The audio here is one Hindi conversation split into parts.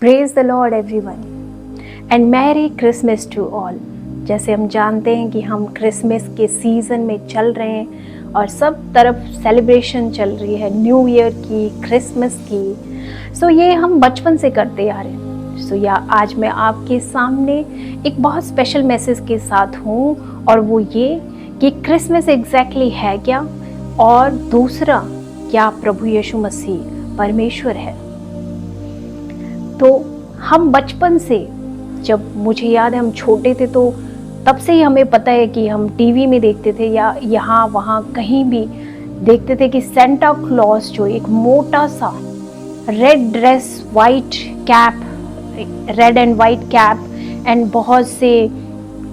Praise the lord everyone and merry Christmas to all. जैसे हम जानते हैं कि हम क्रिसमस के सीज़न में चल रहे हैं और सब तरफ सेलिब्रेशन चल रही है, न्यू ईयर की, क्रिसमस की। सो ये हम बचपन से करते आ रहे हैं। सो आज मैं आपके सामने एक बहुत स्पेशल मैसेज के साथ हूँ, और वो ये कि क्रिसमस एग्जैक्टली है क्या, और दूसरा, क्या प्रभु यीशु मसीह परमेश्वर है। तो हम बचपन से, जब मुझे याद है हम छोटे थे, तो तब से ही हमें पता है कि हम टीवी में देखते थे या यहाँ वहाँ कहीं भी देखते थे कि सेंटा क्लॉज जो एक मोटा सा red dress, white cap, red and white cap and बहुत से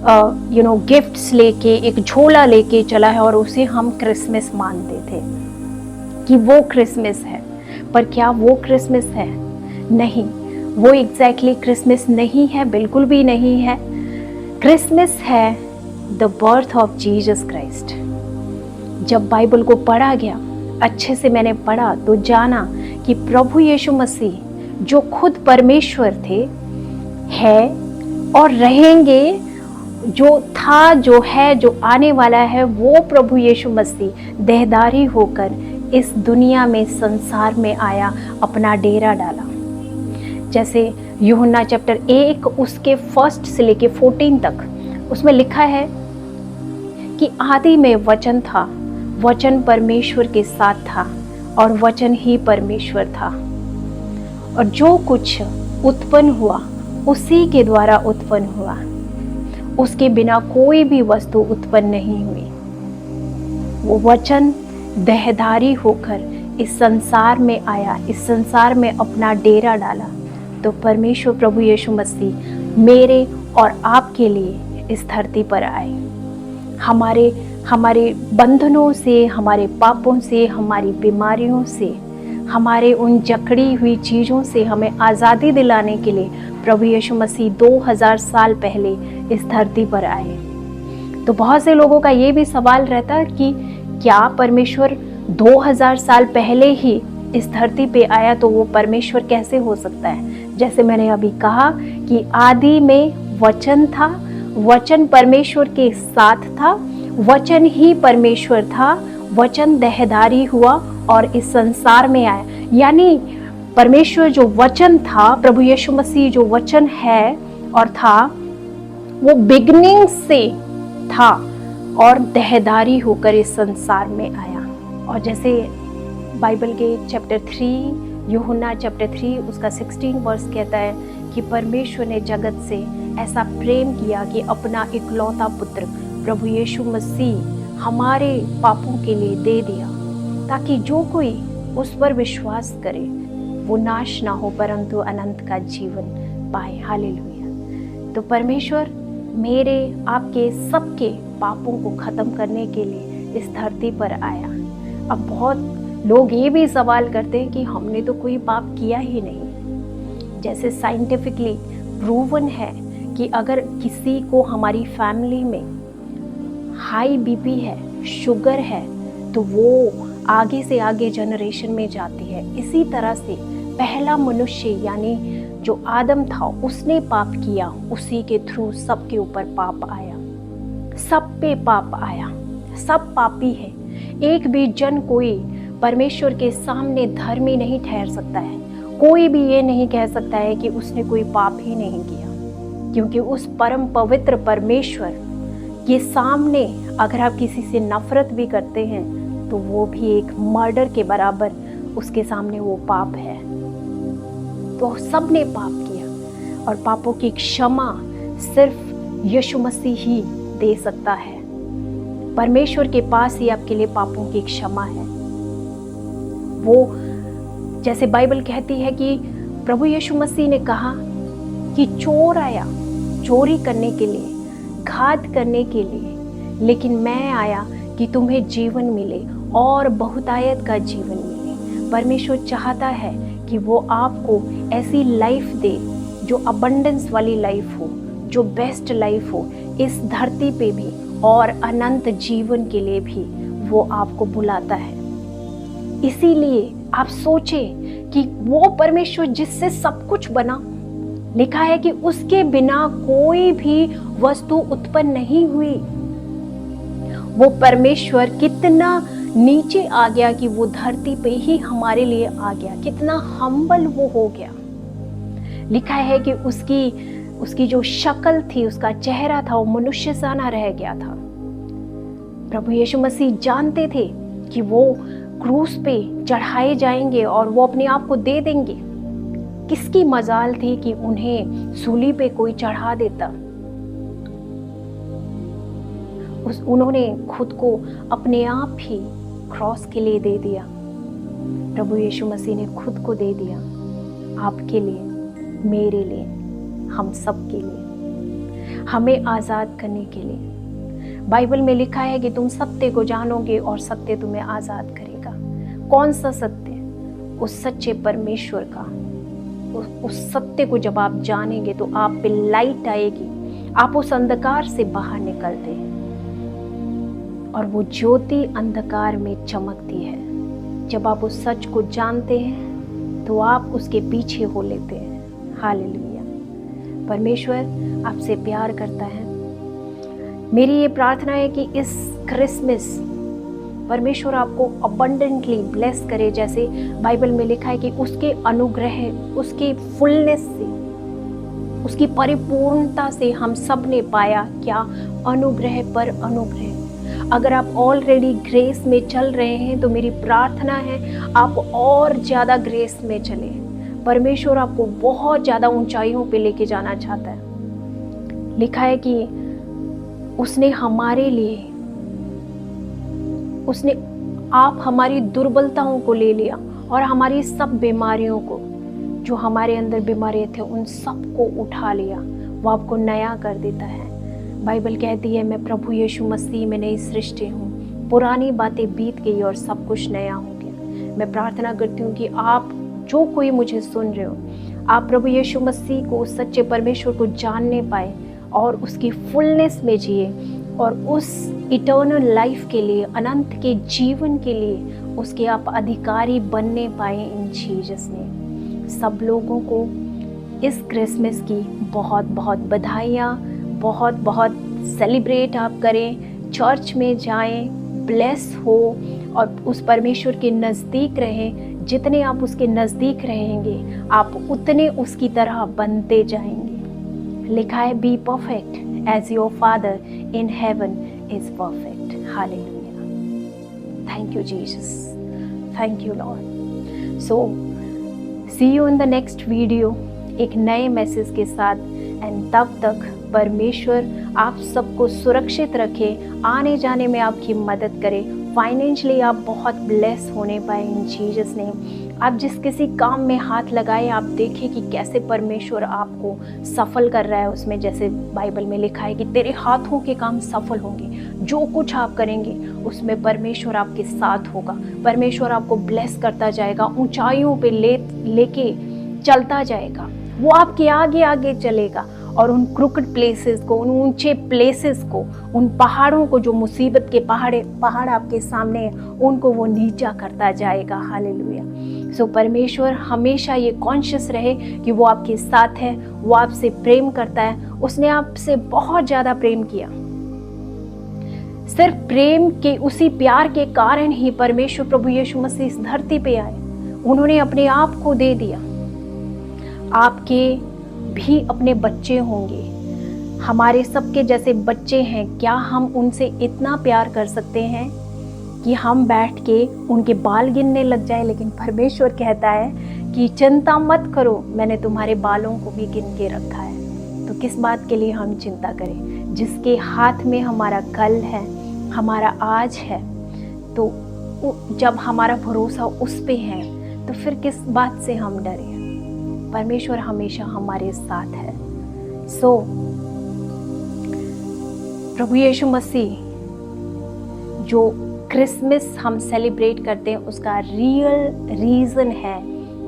गिफ्ट्स लेके, एक झोला लेके चला है, और उसे हम क्रिसमस मानते थे कि वो क्रिसमस है। पर क्या वो क्रिसमस है? नहीं, वो एग्जैक्टली क्रिसमस नहीं है, बिल्कुल भी नहीं है। क्रिसमस है the birth of Jesus Christ. जब बाइबल को पढ़ा गया, अच्छे से मैंने पढ़ा तो जाना कि प्रभु यीशु मसीह जो खुद परमेश्वर थे, है और रहेंगे, जो था, जो है, जो आने वाला है, वो प्रभु यीशु मसीह देहधारी होकर इस दुनिया में, संसार में आया, अपना डेरा डाला। जैसे यूहन्ना चैप्टर 1 उसके 1 से लेके 14 तक, उसमें लिखा है कि आदि में वचन था, वचन परमेश्वर के साथ था, और वचन ही परमेश्वर था, और जो कुछ उत्पन्न हुआ उसी के द्वारा उत्पन्न हुआ, उसके बिना कोई भी वस्तु उत्पन्न नहीं हुई। वो वचन देहधारी होकर इस संसार में आया, इस संसार में अपना डेरा डाला। तो परमेश्वर प्रभु यीशु मसीह मेरे और आपके लिए इस धरती पर आए। हमारे बंधनों से, हमारे पापों से, हमारी बीमारियों से, हमारे उन जकड़ी हुई चीज़ों से हमें आज़ादी दिलाने के लिए प्रभु यीशु मसीह 2000 साल पहले इस धरती पर आए। तो बहुत से लोगों का ये भी सवाल रहता कि क्या परमेश्वर 2000 साल पहले ही इस धरती पे आया, तो वो परमेश्वर कैसे हो सकता है? जैसे मैंने अभी कहा कि आदि में वचन था, वचन परमेश्वर के साथ था, वचन ही परमेश्वर था, वचन देहधारी हुआ और इस संसार में आया। यानी परमेश्वर जो वचन था, प्रभु यीशु मसीह जो वचन है और था, वो बिगनिंग से था और देहधारी होकर इस संसार में आया। और जैसे बाइबल के चैप्टर 3, यूहन्ना चैप्टर 3 उसका 16 वर्स कहता है कि परमेश्वर ने जगत से ऐसा प्रेम किया कि अपना इकलौता पुत्र प्रभु यीशु मसीह हमारे पापों के लिए दे दिया, ताकि जो कोई उस पर विश्वास करे वो नाश ना हो, परंतु अनंत का जीवन पाए। हालेलुया। तो परमेश्वर मेरे, आपके, सबके पापों को ख़त्म करने के लिए इस धरती पर आया। अब बहुत लोग ये भी सवाल करते हैं कि हमने तो कोई पाप किया ही नहीं। जैसे साइंटिफिकली प्रूवन है कि अगर किसी को, हमारी फैमिली में हाई बीपी है, शुगर है, तो वो आगे से आगे जनरेशन में जाती है। इसी तरह से पहला मनुष्य यानी जो आदम था, उसने पाप किया, उसी के थ्रू सबके ऊपर पाप आया, सब पे पाप आया, सब पापी है। एक भी जन कोई परमेश्वर के सामने धर्मी नहीं ठहर सकता है। कोई भी ये नहीं कह सकता है कि उसने कोई पाप ही नहीं किया, क्योंकि उस परम पवित्र परमेश्वर के सामने अगर आप किसी से नफरत भी करते हैं, तो वो भी एक मर्डर के बराबर उसके सामने वो पाप है। तो सब ने पाप किया, और पापों की क्षमा सिर्फ यीशु मसीह ही दे सकता है। परमेश्वर के पास ही आपके लिए पापों की क्षमा है। वो जैसे बाइबल कहती है कि प्रभु यीशु मसीह ने कहा कि चोर आया चोरी करने के लिए, घात करने के लिए, लेकिन मैं आया कि तुम्हें जीवन मिले और बहुतायत का जीवन मिले। परमेश्वर चाहता है कि वो आपको ऐसी लाइफ दे जो अबंडेंस वाली लाइफ हो, जो बेस्ट लाइफ हो इस धरती पे भी, और अनंत जीवन के लिए भी वो आपको बुलाता है। इसीलिए आप सोचें कि वो परमेश्वर जिससे सब कुछ बना, लिखा है कि उसके बिना कोई भी वस्तु उत्पन्न नहीं हुई। वो परमेश्वर कितना नीचे आ गया कि वो धरती पे ही हमारे लिए आ गया, कितना हम्बल वो हो गया। लिखा है कि उसकी जो शक्ल थी, उसका चेहरा था, वो मनुष्य सा ना रह गया था। प्रभु यीशु मसीह जानते थे कि वो क्रूस पे चढ़ाए जाएंगे और वो अपने आप को दे देंगे। किसकी मजाल थी कि उन्हें सूली पे कोई चढ़ा देता। उन्होंने खुद को अपने आप ही क्रॉस के लिए दे दिया। प्रभु यीशु मसीह ने खुद को दे दिया, आपके लिए, मेरे लिए, हम सब के लिए, हमें आज़ाद करने के लिए। बाइबल में लिखा है कि तुम सत्य को जानोगे और सत्य तुम्हें आज़ाद करेगा। कौन सा सत्य? उस सच्चे परमेश्वर का। उस सत्य को जब आप जानेंगे तो आप पे लाइट आएगी, आप उस अंधकार से बाहर निकलते हैं और वो ज्योति अंधकार में चमकती है। जब आप उस सच को जानते हैं तो आप उसके पीछे हो लेते हैं। हालेलुया। परमेश्वर आपसे प्यार करता है। मेरी ये प्रार्थना है कि इस क्रिसमस परमेश्वर आपको अबंडेंटली ब्लेस करे, जैसे बाइबल में लिखा है कि उसके अनुग्रह, उसके फुलनेस से, उसकी परिपूर्णता से हम सब ने पाया क्या? अनुग्रह पर अनुग्रह। अगर आप ऑलरेडी ग्रेस में चल रहे हैं तो मेरी प्रार्थना है आप और ज़्यादा ग्रेस में चले। परमेश्वर आपको बहुत ज़्यादा ऊंचाइयों पे लेके जाना चाहता है। लिखा है कि उसने हमारे लिए, उसने आप हमारी दुर्बलताओं को ले लिया और हमारी सब बीमारियों को, जो हमारे अंदर बीमारियां थे, उन सब को उठा लिया। वो आपको नया कर देता है। बाइबल कहती है मैं प्रभु यीशु मसीह में नई सृष्टि हूँ, पुरानी बातें बीत गई और सब कुछ नया हो गया। मैं प्रार्थना करती हूँ कि आप जो कोई मुझे सुन रहे हो, आप प्रभु यीशु मसीह को, उस सच्चे परमेश्वर को जानने पाए और उसकी फुलनेस में जिए और उस इटर्नल लाइफ के लिए, अनंत के जीवन के लिए उसके आप अधिकारी बनने पाए इन जीसस ने। सब लोगों को इस क्रिसमस की बहुत बहुत बधाइयाँ, बहुत बहुत सेलिब्रेट आप करें, चर्च में जाएं, ब्लेस हो और उस परमेश्वर के नज़दीक रहें। जितने आप उसके नज़दीक रहेंगे आप उतने उसकी तरह बनते जाएंगे। लिखा है be perfect as your father in heaven is perfect. Hallelujah. Thank you Jesus, thank you Lord. So see you in the next video एक नए मैसेज के साथ। एंड तब तक परमेश्वर आप सबको सुरक्षित रखे, आने जाने में आपकी मदद करे, फाइनेंशियली आप बहुत ब्लेस होने पाए इन जीसस ने। आप जिस किसी काम में हाथ लगाए, आप देखें कि कैसे परमेश्वर आपको सफल कर रहा है उसमें। जैसे बाइबल में लिखा है कि तेरे हाथों के काम सफल होंगे, जो कुछ आप करेंगे उसमें परमेश्वर आपके साथ होगा। परमेश्वर आपको ब्लेस करता जाएगा, ऊंचाइयों पे लेके चलता जाएगा। वो आपके आगे आगे चलेगा और उन क्रूकेड प्लेसेस को, उन ऊंचे प्लेसेस को, उन पहाड़ों को जो मुसीबत के पहाड़ आपके सामने हैं, उनको वो नीचा करता जाएगा। हालेलुया। सो परमेश्वर हमेशा ये कॉन्शियस रहे कि वो आपके साथ है, वो आपसे प्रेम करता है। उसने आपसे बहुत ज़्यादा प्रेम किया। सिर्फ प्रेम के, उसी प्यार के कारण ही परमेश्वर प्रभु यीशु मसीह इस धरती पे आए। उन्होंने अपने आप को दे दिया। आपके भी अपने बच्चे होंगे, हमारे सबके जैसे बच्चे हैं। क्या हम उनसे इतना प्यार कर सकते हैं कि हम बैठ के उनके बाल गिनने लग जाए? लेकिन परमेश्वर कहता है कि चिंता मत करो, मैंने तुम्हारे बालों को भी गिन के रखा है। तो किस बात के लिए हम चिंता करें? जिसके हाथ में हमारा कल है, हमारा आज है, तो जब हमारा भरोसा उस पे है तो फिर किस बात से हम डरें? परमेश्वर हमेशा हमारे साथ है। सो प्रभु यीशु मसीह जो क्रिसमस हम सेलिब्रेट करते हैं, उसका रियल रीज़न है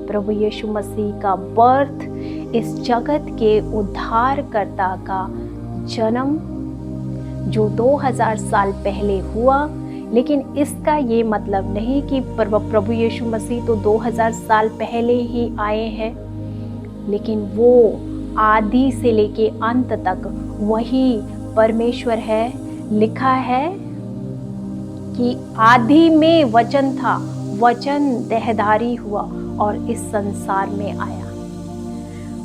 प्रभु यीशु मसीह का बर्थ, इस जगत के उद्धारकर्ता का जन्म जो 2000 साल पहले हुआ। लेकिन इसका ये मतलब नहीं कि प्रभु यीशु मसीह तो 2000 साल पहले ही आए हैं, लेकिन वो आदि से लेके अंत तक वही परमेश्वर है। लिखा है कि आदि में वचन था, वचन देहधारी हुआ और इस संसार में आया।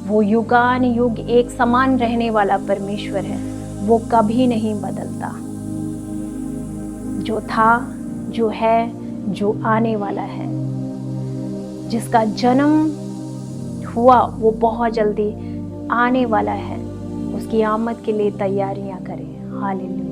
वो युगान युग एक समान रहने वाला परमेश्वर है, वो कभी नहीं बदलता। जो था, जो है, जो आने वाला है, जिसका जन्म हुआ वो बहुत जल्दी आने वाला है। उसकी आमद के लिए तैयारियां करें। हालेलुया।